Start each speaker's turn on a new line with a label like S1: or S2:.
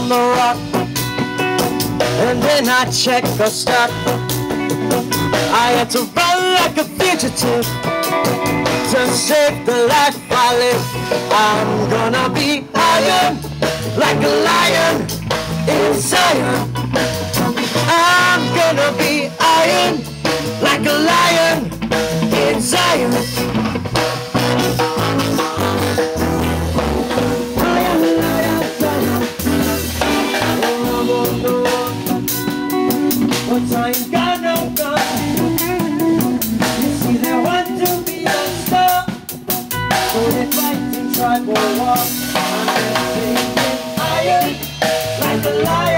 S1: on the rock, and then I check the stock. I had to run like a fugitive to save the life I live. I'm gonna be iron like a lion in Zion. I'm gonna be iron like a lion in Zion. But I ain't got no gun. You see, they want to be a star, so they fight in tribal war. I'm gonna be iron like a lion.